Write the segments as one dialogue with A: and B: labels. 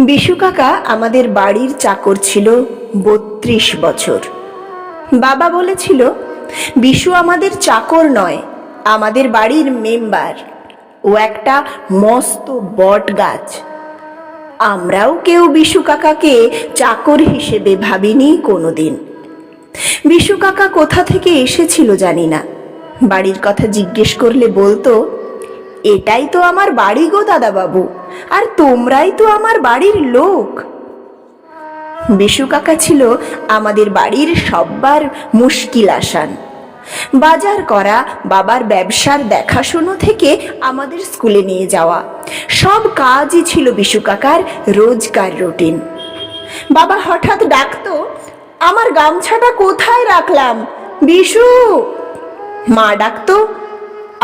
A: বিশু কাকা আমাদের বাড়ির চাকর ছিল ৩২ বছর। বাবা বলেছিল বিশু আমাদের চাকর নয়, আমাদের বাড়ির মেম্বার। ও একটা মস্ত বট গাছ। আমরাও কেউ বিশু কাকাকে চাকর হিসেবে ভাবিনি কোনোদিন। বিশু কাকা কোথা থেকে এসেছিল জানি না। বাড়ির কথা জিজ্ঞেস করলে বলতো, এটাই তো আমার বাড়ি গো দাদাবাবু, আর তোমরাই তো আমার বাড়ির লোক। বিশু কাকা ছিল আমাদের বাড়ির সব্বার মুশকিল আসান। বাজার করা, বাবার ব্যবসার দেখাশুনো থেকে আমাদের স্কুলে নিয়ে যাওয়া, সব কাজই ছিল বিশু কাকার রোজকার রুটিন। বাবা হঠাৎ ডাকতো, আমার গামছাটা কোথায় রাখলাম বিশু। মা ডাকতো,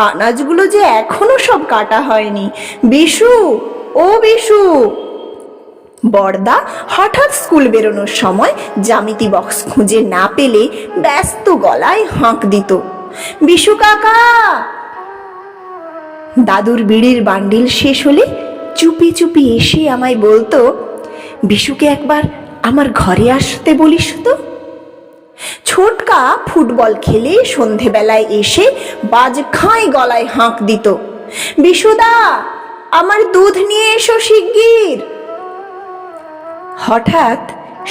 A: আনাজগুলো যে এখনো সব কাটা হয়নি বিশু, ও বিশু। বড়দা হঠাৎ স্কুল বেরোনোর সময় জ্যামিতি বক্স খুঁজে না পেলে ব্যস্ত গলায় হাঁক দিত, বিশু কাকা। দাদুর বিড়ির বান্ডিল শেষ হলে চুপি চুপি এসে আমায় বলতো, বিশুকে একবার আমার ঘরে আসতে বলিস তো। ছোটকা ফুটবল খেলে সন্ধেবেলায় এসে বাজখাঁই গলায় হাঁক দিত, বিশুদা আমার দুধ নিয়ে এসো শিগগির। হঠাৎ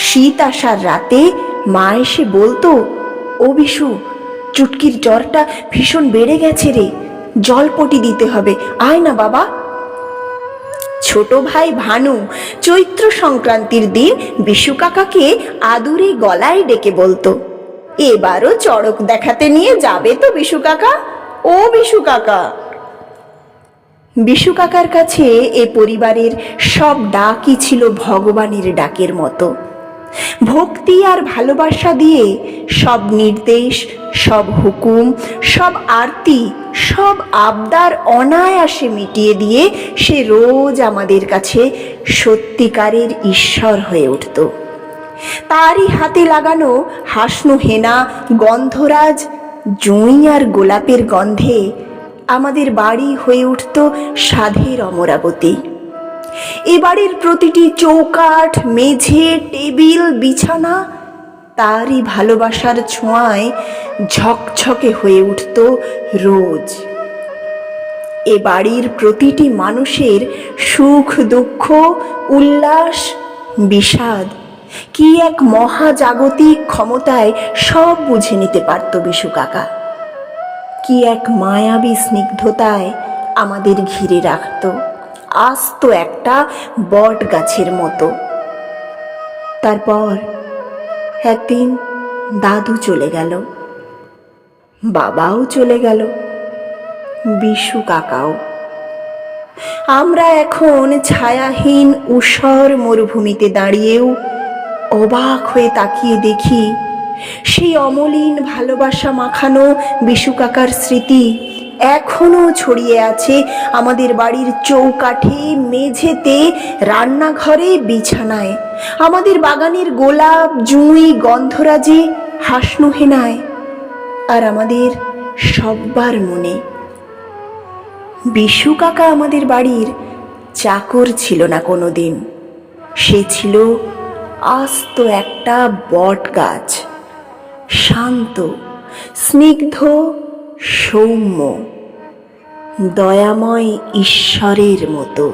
A: শীত আসার রাতে মা এসে বলতো, ও বিশু, চুটকির জ্বরটা ভীষণ বেড়ে গেছে রে, জলপটি দিতে হবে, আয় না বাবা। ছোট ভাই ভানু চৈত্র সংক্রান্তির দিন বিশু কাকাকে আদুরে গলায় ডেকে বলতো, এবারও চড়ক দেখাতে নিয়ে যাবে তো বিশু কাকা, ও বিশু কাকা। বিশু কাকার কাছে এ পরিবারের সব ডাকই ছিল ভগবানের ডাকের মতো। ভক্তি আর ভালোবাসা দিয়ে সব নির্দেশ, সব হুকুম, সব আরতি, সব আবদার অনায়াসে মিটিয়ে দিয়ে সে রোজ আমাদের কাছে সত্যিকারের ঈশ্বর হয়ে উঠত। তারই হাতে লাগানো হাসনু হেনা, গন্ধরাজ, জুঁই আর গোলাপের গন্ধে আমাদের বাড়ি হয়ে উঠত সাধের অমরাবতী। এ বাড়ির প্রতিটি চৌকাঠ, মেঝে, টেবিল, বিছানা তারই ভালোবাসার ছোঁয়ায় ঝকঝকে হয়ে উঠত রোজ। এ বাড়ির প্রতিটি মানুষের সুখ দুঃখ, উল্লাস, বিষাদ কি এক মহাজাগতিক ক্ষমতায় সব বুঝে নিতে পারত বিশু কাকা। কি এক মায়াবী স্নিগ্ধতায় আমাদের ঘিরে রাখত, আস্ত একটা বট গাছের মতো। তারপর একদিন দাদু চলে গেল, বাবাও চলে গেল, বিশু কাকাও। আমরা এখন ছায়াহীন ঊষর মরুভূমিতে দাঁড়িয়েও অবাক হয়ে তাকিয়ে দেখি সেই অমলিন ভালোবাসা মাখানো বিশু কাকার স্মৃতি এখনো ছড়িয়ে আছে আমাদের বাড়ির চৌকাঠে, মেঝেতে, রান্নাঘরে, বিছানায়, আমাদের বাগানের গোলাপ, জুঁই, গন্ধরাজে, হাসনু হেনায়, আর আমাদের সব্বার মনে। বিশু কাকা আমাদের বাড়ির চাকর ছিল না কোনোদিন, সে ছিল আস্ত একটা বট গাছ, শান্ত, স্নিগ্ধ, সৌম্য, দয়াময় ঈশ্বরের মতো।